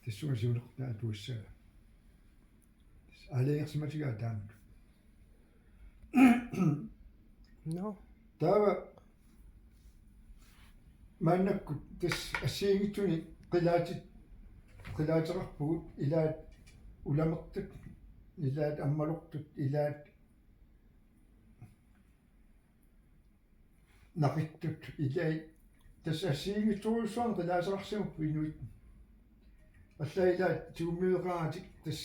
тассугасиунеқарнаа туассага алингерсиматигаа таамак no таава мааннаккут тас ассиигитсуни qilaateqarpugut ilaat ulamertut ilaat аммалуқтут ilaat нақиттут илай тас ассиигитсуруссуан qilaaseqarsimuk инуит аллаилаат тиуммиуқаратик тас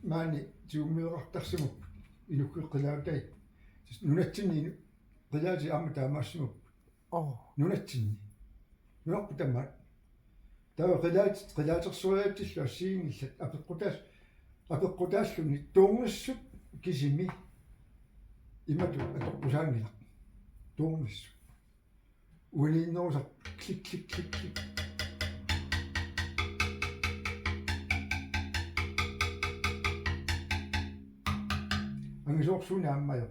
маани тиуммиуқартарсимук инуккеққилаатай тас нунатсинни qилаати амма таамаассимук нунатсинни нуарпу тамаат тава qilaatersuariatillu ассиингиллат апеққутаассуни туурнассут кисими имату атоққусаангила туурнассу улиннерусар клик ангисоорсуни аммайо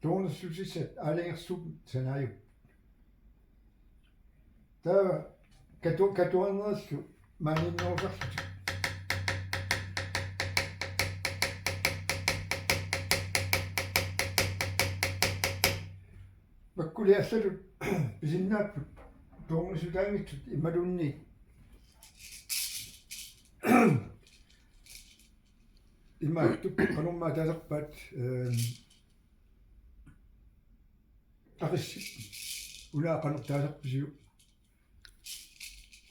туурнассусиссат аалингерсуп санааю тава катуаннерсу мааниннерусарлутик маккулиаллалут писиннааппут туурнасутаангитсут ималунни имааттуп канумма таасерпаат ақисси унаақанер таасерписиу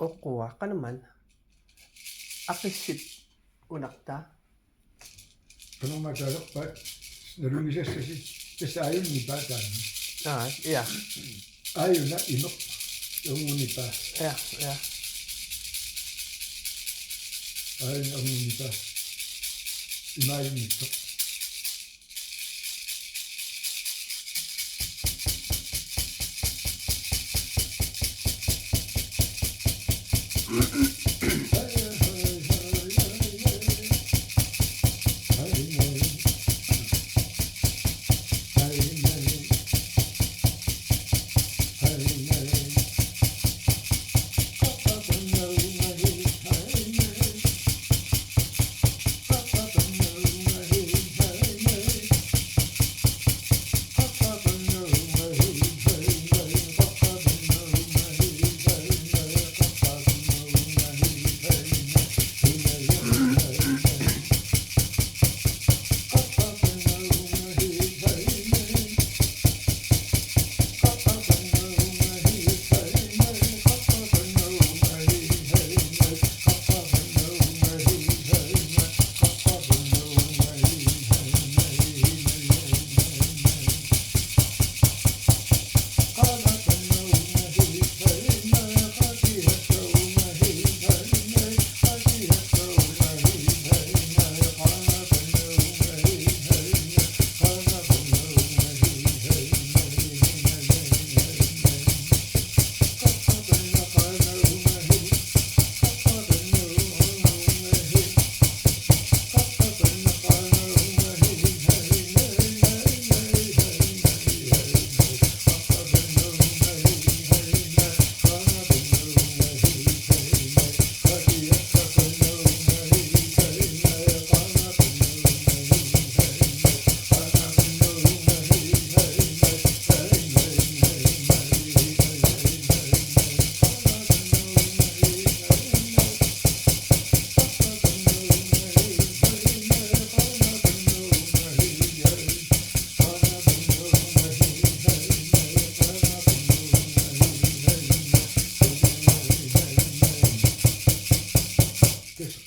oqua qanuman aqissip unaqta канумма таасерпаат налунгисассаси тасааюнни паатаани ja аюна имеқ унгуни паа ja аюна унгуни паа имааюннитто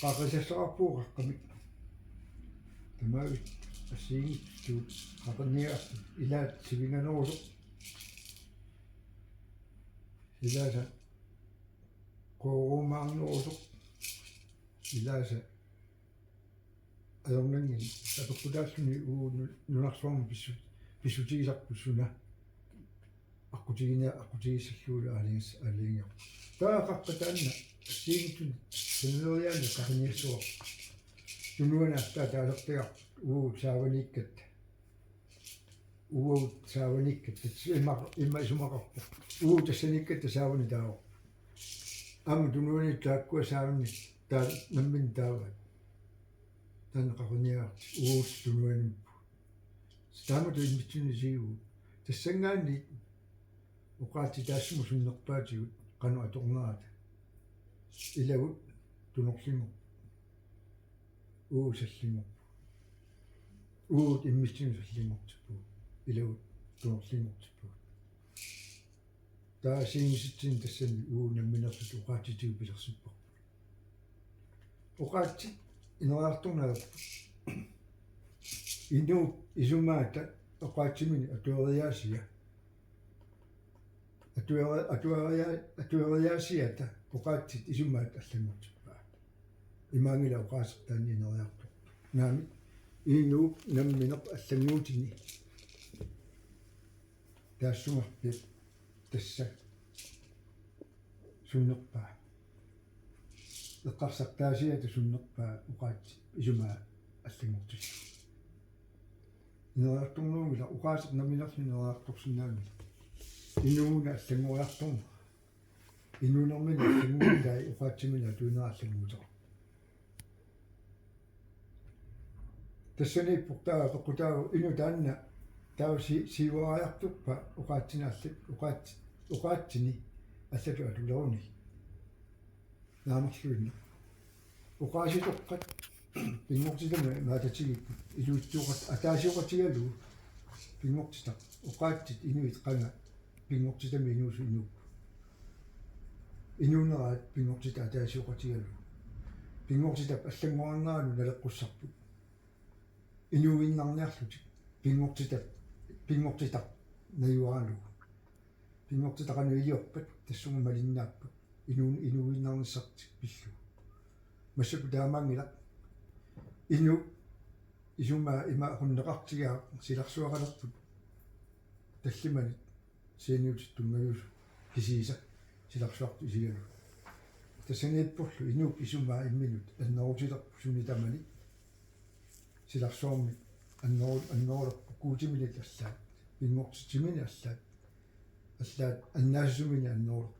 qaqisassaarpuuqaqqamik tamagit assiingittuut qaqanniartu ilaat sivinganerusuq ilaasa qorumaarnerusuq ilaasa ayornangin apeqqutaassuni nunarsuarmu pissutigisarpussuna aqutigissalluula aaliinga taaqaqqataanna assiingittun синнериаани қахниссуа тунуанаатта таалертига сааваниккат сааваниккат имма исумақарпа тассаниккат саавани таава Tunuani taakkua saamni taa nammin taava tan qarniart uus tunuani staama tu imituni siu tassangaani uqaati taassumu sunnerpaatigu qanu atornaata ilagut tunorlimu uusallimo uut immituni sallimortipu ilagut tunorlimortipu taasiingisitsin tassani uunamminertut uqaatitiu pilersuppo uqaati ineraartornaa inu isumaata uqaatsimini atueriaasia atueriaasiata uqaatsit isumaat allamortippaa imaangila uqaasерtaani ineriartor naami inuup nammineq allanguutini taassumarpi tassa sunnerpaa eqqarsartaasiata sunnerpaa uqaatsi isumaa аллагортилла инериарторнуугила уqaасеq наминерли инериарторсинаами инууна аллагориарторна инуунэрмини аллагуутаи уqaатсимина туинераллагуутера тассаниппуртаа пеққутаагу ину таанна тауси сивариартуппа уqaатсинааллак уqaатсини аллату атулеруни наамерлуинна уqaаситоққат пингортитама маататигиппут илуитсууқат атаасиоқатигалу пингортита уqaатсит инуит қанга пингортитами инуусу инууппу инуунераат пингортита атаасиоқатигалу пингортитап аллагорингаану налеққуссарпут инуиннарниарлутик пингортитап наюаалу пингортитақану илиорпат тассума малиннааппат инуиннарниссартик пиллу массаку таамаангила ину исума има хуннеқартигаа силарсуаралерпут таллимани синиут тунгаюс кисииса силарсуарту исигалу тассанииппурлу инук исума имминут аннерутилерпу сунитамани силарсуарми аннерулерпу куутимили аллаат пингортитимини аллаат аннаасумини аннерулерпу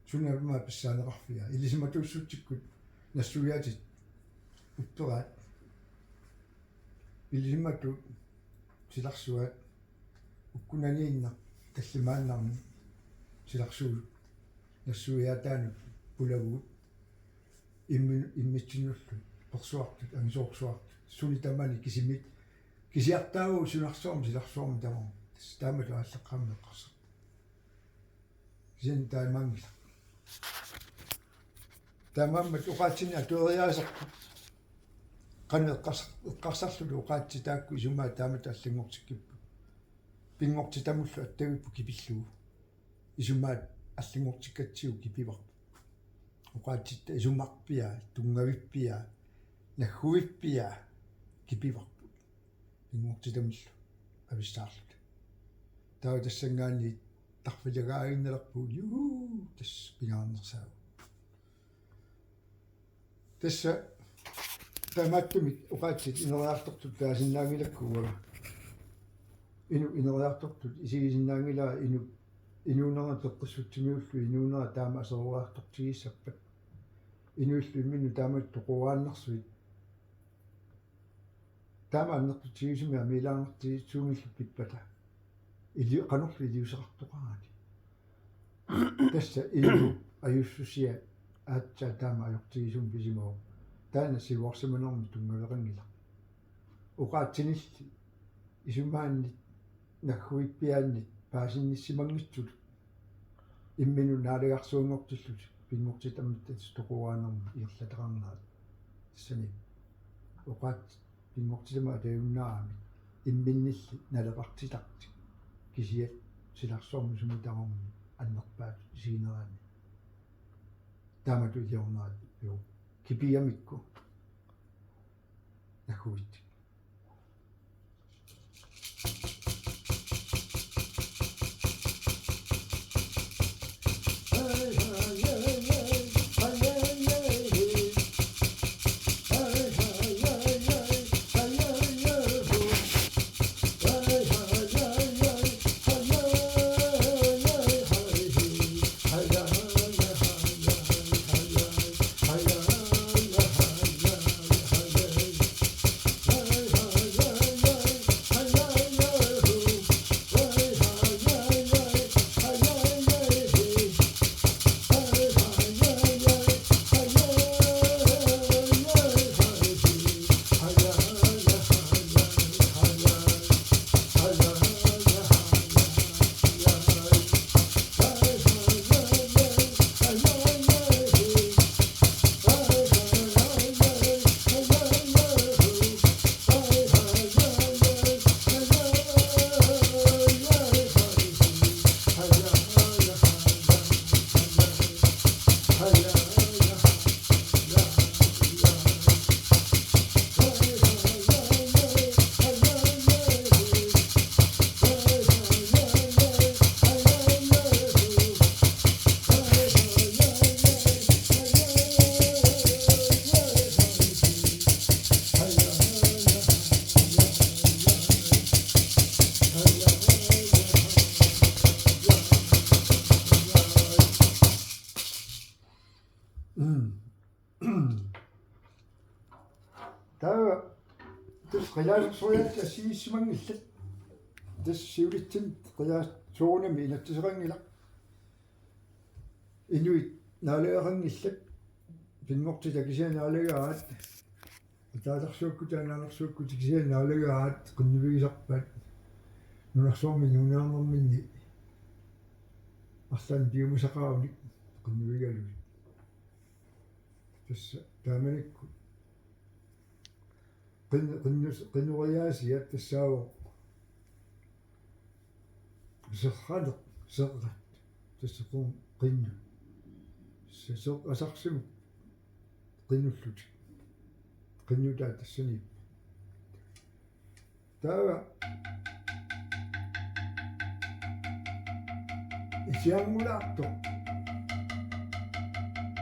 сунавма писсаанеқарфиа илисиматуссутсиккут нассуяатит уттераат илисимату силарсуаат уккунаниинна таллимааннарни силарсуу нассуяатаану пулагуут иммитсиннуллу персуартут ангисоорсуартут сунитамани кисимит кисиартаагу сунарсуарми силарсуарми тамаа таамалу ааллаққарми эққарсаа син таимангила тамаммат уqaатсини атуериаасарпу qanneqqarsarlulu uqaatsi taakku isumaa taamata аллагортиккиппу пингорти тамуллу аттагиппу кипиллугу исумаат аллагортиккатсиу кипиварпу уqaатситта исумарпиа тунгавиппиа наггуиппиа кипиварпу пингорти тамуллу ависсаарлут таа тассангаани тарфилагаагиннелерпу юу тас пингаарнерсаа тасса таматтумик уqaatsit инериартортут таасиннаангилаккуга ину инериартортут исигисиннаангилаа инуунера теққиссутсимиуллу инуунера таама асеруаартортигиссаппат инуиллу иммину таамат тоқуааннэрсуит таама аннертутигисимиа милаанертигитсуумиллу пиппата или qanорlu илиусеқартоқараати тасса ину аюссусиа аатсаа таама ajortigisum писимоо таана сивуарсиманерми тунгавеқингила уqaатсинилли исумаанни наггуиппиаанни паасинниссимангитсут иммину наалигарсуунгортиллут пингортитаммат тоқуаанерми иерлатеқарнаат тассани уqaат пингортитама атаюннаарами имминнилли налеқартитарти кисиат силарсуарми сумитарорми аннерпаат сигинераани таамату илиорнаат ю кипиамикку нахуит таа тэс қилаасерсуяат ассигиссимангиллат тэс сиулитсин қилаас суунами инаттисерангила инуит наалеерангиллат пингорти такисианаалегаат таалерсуукку таанаарсуукку такисианаалегаат қиннивигисарпаат нунарсуарми нунаарнэрминни арлаан биумусақарауник қиннивигалуи тасса тааманикку qinnuриаасиат тассаавоо серхале серрат тассакуун qinnu сесо асарсиму qinнуллут qinnutaa тассани таава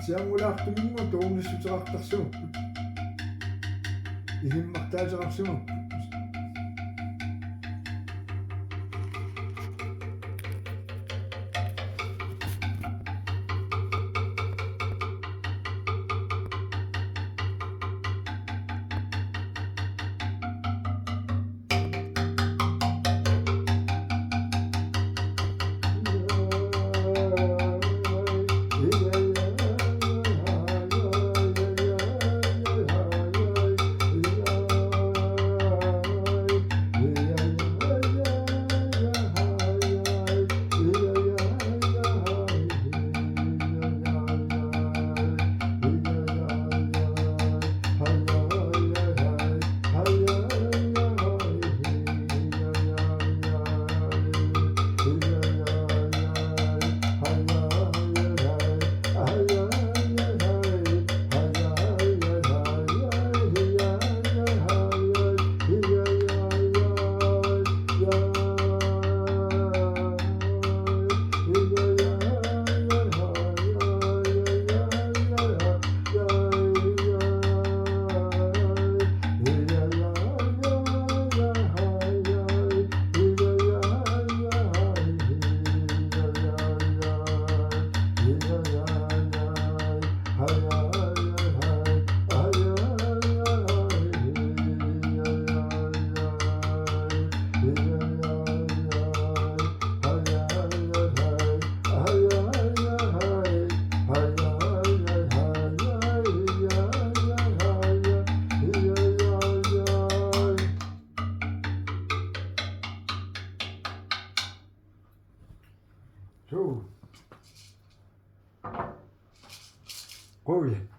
сиангулаартумингу туунниссутерартарсумаппут илиммартаасеқарсумаппут So. Går vi.